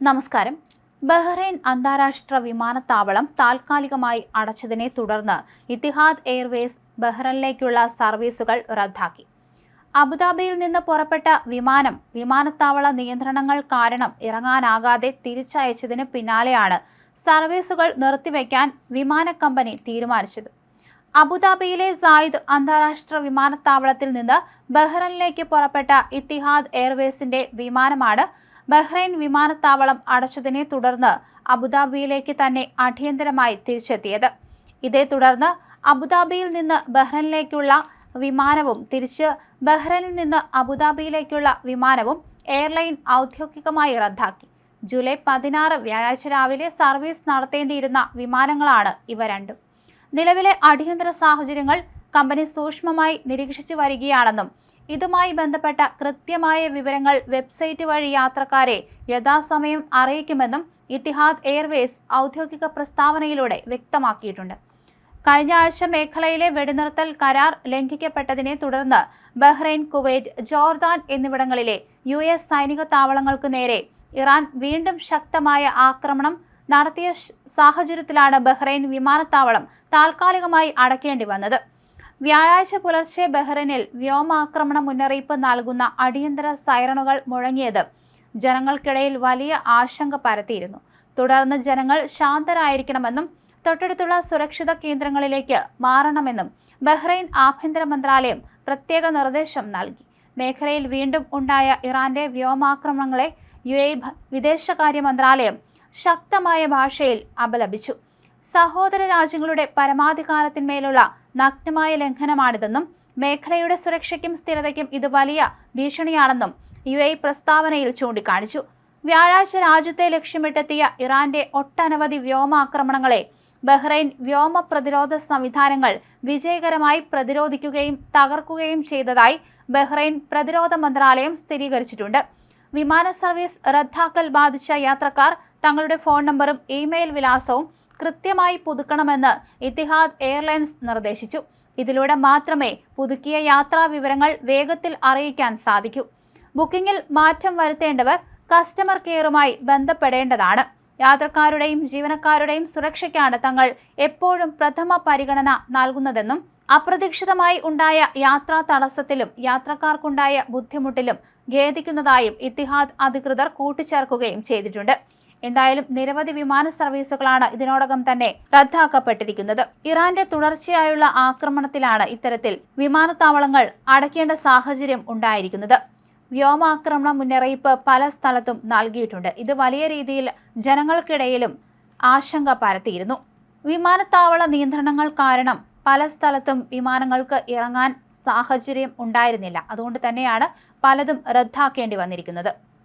നമസ്കാരം. ബഹ്റൈൻ അന്താരാഷ്ട്ര വിമാനത്താവളം താൽക്കാലികമായി അടച്ചതിനെ തുടർന്ന് ഇത്തിഹാദ് എയർവേസ് ബഹ്റൈനിലേക്കുള്ള സർവീസുകൾ റദ്ദാക്കി. അബുദാബിയിൽ നിന്ന് പുറപ്പെട്ട വിമാനം വിമാനത്താവള നിയന്ത്രണങ്ങൾ കാരണം ഇറങ്ങാനാകാതെ തിരിച്ചയച്ചതിന് പിന്നാലെയാണ് സർവീസുകൾ നിർത്തിവെക്കാൻ വിമാന കമ്പനി തീരുമാനിച്ചത്. അബുദാബിയിലെ സായിദ് അന്താരാഷ്ട്ര വിമാനത്താവളത്തിൽ നിന്ന് ബഹ്റൈനിലേക്ക് പുറപ്പെട്ട ഇത്തിഹാദ് എയർവേസിന്റെ വിമാനമാണ് ബഹ്റൈൻ വിമാനത്താവളം അടച്ചതിനെ തുടർന്ന് അബുദാബിയിലേക്ക് തന്നെ അടിയന്തരമായി തിരിച്ചെത്തിയത്. ഇതേ തുടർന്ന് അബുദാബിയിൽ നിന്ന് ബഹ്റൈനിലേക്കുള്ള വിമാനവും തിരിച്ച് ബഹ്റൈനിൽ നിന്ന് അബുദാബിയിലേക്കുള്ള വിമാനവും എയർലൈൻ ഔദ്യോഗികമായി റദ്ദാക്കി. ജൂലൈ 16 വ്യാഴാഴ്ച രാവിലെ സർവീസ് നടത്തേണ്ടിയിരുന്ന വിമാനങ്ങളാണ് ഇവ രണ്ടും. നിലവിലെ അടിയന്തര സാഹചര്യങ്ങൾ കമ്പനി സൂക്ഷ്മമായി നിരീക്ഷിച്ചു വരികയാണെന്നും ഇതുമായി ബന്ധപ്പെട്ട കൃത്യമായ വിവരങ്ങൾ വെബ്സൈറ്റ് വഴി യാത്രക്കാരെ യഥാസമയം അറിയിക്കുമെന്നും ഇത്തിഹാദ് എയർവേസ് ഔദ്യോഗിക പ്രസ്താവനയിലൂടെ വ്യക്തമാക്കിയിട്ടുണ്ട്. കഴിഞ്ഞ ആഴ്ച മേഖലയിലെ വെടിനിർത്തൽ കരാർ ലംഘിക്കപ്പെട്ടതിനെ തുടർന്ന് ബഹ്റൈൻ, കുവൈറ്റ്, ജോർദാൻ എന്നിവിടങ്ങളിലെ US സൈനിക താവളങ്ങൾക്ക് നേരെ ഇറാൻ വീണ്ടും ശക്തമായ ആക്രമണം നടത്തിയ സാഹചര്യത്തിലാണ് ബഹ്റൈൻ വിമാനത്താവളം താൽക്കാലികമായി അടയ്ക്കേണ്ടി വന്നത്. വ്യാഴാഴ്ച പുലർച്ചെ ബഹ്റൈനിൽ വ്യോമാക്രമണ മുന്നറിയിപ്പ് നൽകുന്ന അടിയന്തര സൈറണുകൾ മുഴങ്ങിയത് ജനങ്ങൾക്കിടയിൽ വലിയ ആശങ്ക പരത്തിയിരുന്നു. തുടർന്ന് ജനങ്ങൾ ശാന്തരായിരിക്കണമെന്നും തൊട്ടടുത്തുള്ള സുരക്ഷിത കേന്ദ്രങ്ങളിലേക്ക് മാറണമെന്നും ബഹ്റൈൻ ആഭ്യന്തര മന്ത്രാലയം പ്രത്യേക നിർദ്ദേശം നൽകി. മേഖലയിൽ വീണ്ടും ഉണ്ടായ ഇറാന്റെ വ്യോമാക്രമണങ്ങളെ UAE വിദേശകാര്യ മന്ത്രാലയം ശക്തമായ ഭാഷയിൽ അപലപിച്ചു. സഹോദര രാജ്യങ്ങളുടെ പരമാധികാരത്തിന്മേലുള്ള നഗ്നമായ ലംഘനമാണിതെന്നും മേഖലയുടെ സുരക്ഷയ്ക്കും സ്ഥിരതയ്ക്കും ഇത് വലിയ ഭീഷണിയാണെന്നും UAE പ്രസ്താവനയിൽ ചൂണ്ടിക്കാണിച്ചു. വ്യാഴാഴ്ച രാജ്യത്തെ ലക്ഷ്യമിട്ടെത്തിയ ഇറാന്റെ ഒട്ടനവധി വ്യോമാക്രമണങ്ങളെ ബഹ്റൈൻ വ്യോമ പ്രതിരോധ സംവിധാനങ്ങൾ വിജയകരമായി പ്രതിരോധിക്കുകയും തകർക്കുകയും ചെയ്തതായി ബഹ്റൈൻ പ്രതിരോധ മന്ത്രാലയം സ്ഥിരീകരിച്ചിട്ടുണ്ട്. വിമാന സർവീസ് റദ്ദാക്കൽ ബാധിച്ച യാത്രക്കാർ തങ്ങളുടെ ഫോൺ നമ്പറും ഇമെയിൽ വിലാസവും കൃത്യമായി പുതുക്കണമെന്ന് ഇത്തിഹാദ് എയർലൈൻസ് നിർദ്ദേശിച്ചു. ഇതിലൂടെ മാത്രമേ പുതുക്കിയ യാത്രാ വിവരങ്ങൾ വേഗത്തിൽ അറിയിക്കാൻ സാധിക്കൂ. ബുക്കിംഗിൽ മാറ്റം വരുത്തേണ്ടവർ കസ്റ്റമർ കെയറുമായി ബന്ധപ്പെടേണ്ടതാണ്. യാത്രക്കാരുടെയും ജീവനക്കാരുടെയും സുരക്ഷയ്ക്കാണ് തങ്ങൾ എപ്പോഴും പ്രഥമ പരിഗണന നൽകുന്നതെന്നും അപ്രതീക്ഷിതമായി ഉണ്ടായ യാത്രാ തടസ്സത്തിലും യാത്രക്കാർക്കുണ്ടായ ബുദ്ധിമുട്ടിലും ഖേദിക്കുന്നതായും ഇത്തിഹാദ് അധികൃതർ കൂട്ടിച്ചേർക്കുകയും ചെയ്തിട്ടുണ്ട്. എന്തായാലും നിരവധി വിമാന സർവീസുകളാണ് ഇതിനോടകം തന്നെ റദ്ദാക്കപ്പെട്ടിരിക്കുന്നത്. ഇറാന്റെ തുടർച്ചയായുള്ള ആക്രമണത്തിലാണ് ഇത്തരത്തിൽ വിമാനത്താവളങ്ങൾ അടയ്ക്കേണ്ട സാഹചര്യം ഉണ്ടായിരിക്കുന്നത്. വ്യോമാക്രമണ മുന്നറിയിപ്പ് പല സ്ഥലത്തും നൽകിയിട്ടുണ്ട്. ഇത് വലിയ രീതിയിൽ ജനങ്ങൾക്കിടയിലും ആശങ്ക പരത്തിയിരുന്നു. വിമാനത്താവള നിയന്ത്രണങ്ങൾ കാരണം പല സ്ഥലത്തും വിമാനങ്ങൾക്ക് ഇറങ്ങാൻ സാഹചര്യം ഉണ്ടായിരുന്നില്ല. അതുകൊണ്ട് തന്നെയാണ് പലതും റദ്ദാക്കേണ്ടി വന്നിരിക്കുന്നത്.